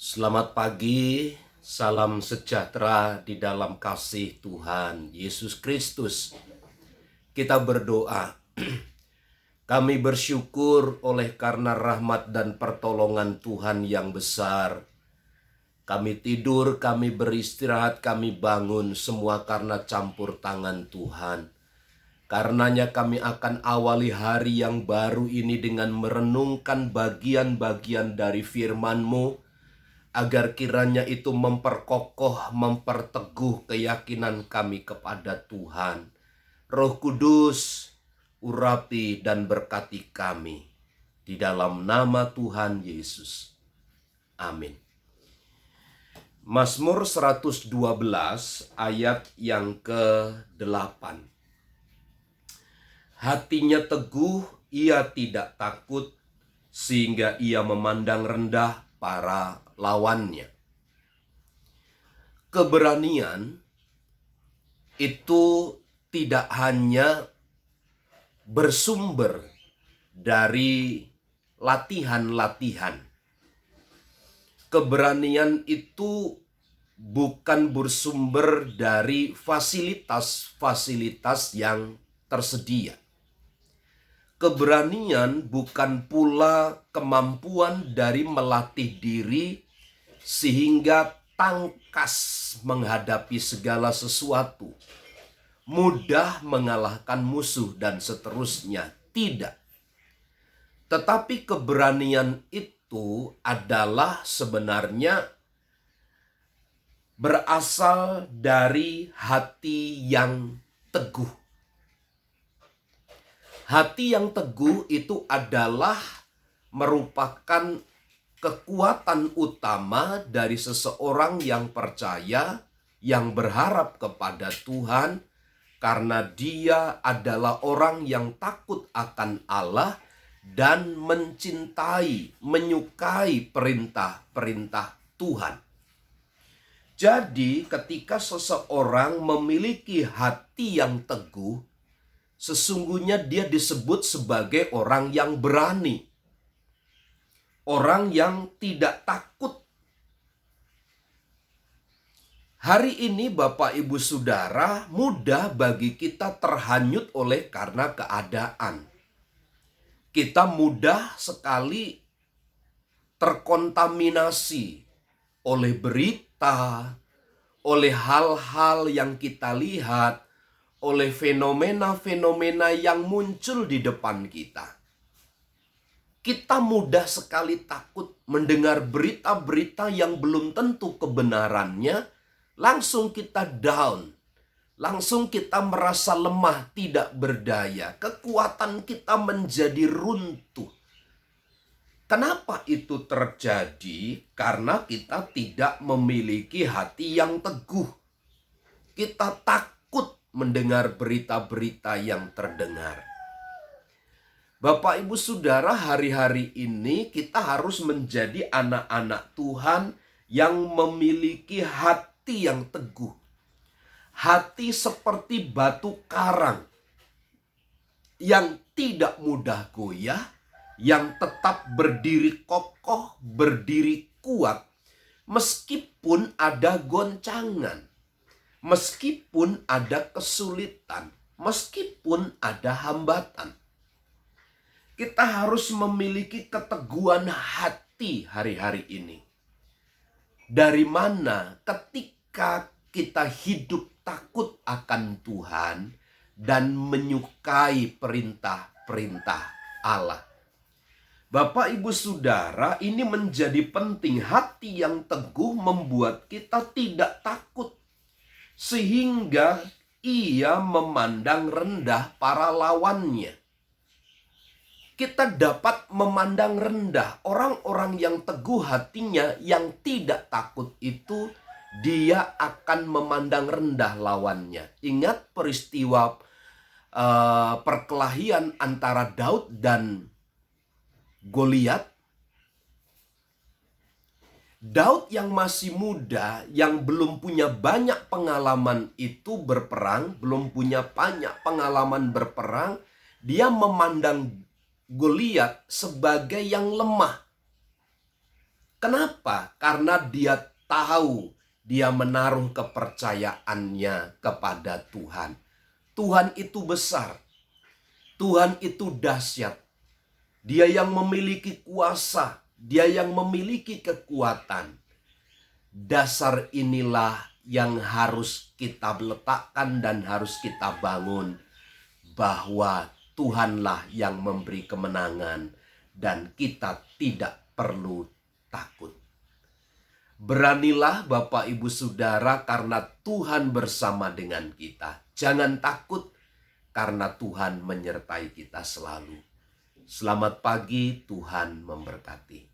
Selamat pagi, salam sejahtera di dalam kasih Tuhan Yesus Kristus. Kita berdoa. Kami bersyukur oleh karena rahmat dan pertolongan Tuhan yang besar. Kami tidur, kami beristirahat, kami bangun, semua karena campur tangan Tuhan. Karenanya kami akan awali hari yang baru ini dengan merenungkan bagian-bagian dari firman-Mu, agar kiranya itu memperkokoh, memperteguh keyakinan kami kepada Tuhan. Roh Kudus, urapi dan berkati kami. Di dalam nama Tuhan Yesus. Amin. Mazmur 112 ayat yang ke-8. Hatinya teguh, ia tidak takut, sehingga ia memandang rendah para lawannya. Keberanian itu tidak hanya bersumber dari latihan-latihan. Keberanian itu bukan bersumber dari fasilitas-fasilitas yang tersedia. Keberanian bukan pula kemampuan dari melatih diri sehingga tangkas menghadapi segala sesuatu, mudah mengalahkan musuh dan seterusnya. Tidak. Tetapi keberanian itu adalah sebenarnya berasal dari hati yang teguh. Hati yang teguh itu adalah merupakan kekuatan utama dari seseorang yang percaya, yang berharap kepada Tuhan, karena dia adalah orang yang takut akan Allah dan mencintai, menyukai perintah-perintah Tuhan. Jadi ketika seseorang memiliki hati yang teguh, sesungguhnya dia disebut sebagai orang yang berani. Orang yang tidak takut. Hari ini Bapak Ibu Saudara, mudah bagi kita terhanyut oleh karena keadaan. Kita mudah sekali terkontaminasi oleh berita, oleh hal-hal yang kita lihat, oleh fenomena-fenomena yang muncul di depan kita. Kita mudah sekali takut mendengar berita-berita yang belum tentu kebenarannya, langsung kita down, langsung kita merasa lemah, tidak berdaya, kekuatan kita menjadi runtuh. Kenapa itu terjadi? Karena kita tidak memiliki hati yang teguh. Kita takut mendengar berita-berita yang terdengar. Bapak Ibu Saudara, hari-hari ini kita harus menjadi anak-anak Tuhan yang memiliki hati yang teguh. Hati seperti batu karang yang tidak mudah goyah, yang tetap berdiri kokoh, berdiri kuat, meskipun ada goncangan. Meskipun ada kesulitan, meskipun ada hambatan. Kita harus memiliki keteguhan hati hari-hari ini. Dari mana? Ketika kita hidup takut akan Tuhan dan menyukai perintah-perintah Allah. Bapak Ibu Saudara, ini menjadi penting. Hati yang teguh membuat kita tidak takut, sehingga ia memandang rendah para lawannya. Kita dapat memandang rendah orang-orang yang teguh hatinya, yang tidak takut itu, dia akan memandang rendah lawannya. Ingat peristiwa perkelahian antara Daud dan Goliat. Daud yang masih muda, yang belum punya banyak pengalaman itu berperang, belum punya banyak pengalaman berperang, dia memandang Goliat sebagai yang lemah. Kenapa? Karena dia tahu, dia menaruh kepercayaannya kepada Tuhan. Tuhan itu besar. Tuhan itu dahsyat. Dia yang memiliki kuasa, dia yang memiliki kekuatan. Dasar inilah yang harus kita letakkan dan harus kita bangun, bahwa Tuhanlah yang memberi kemenangan dan kita tidak perlu takut. Beranilah Bapak Ibu Saudara, karena Tuhan bersama dengan kita. Jangan takut, karena Tuhan menyertai kita selalu. Selamat pagi, Tuhan memberkati.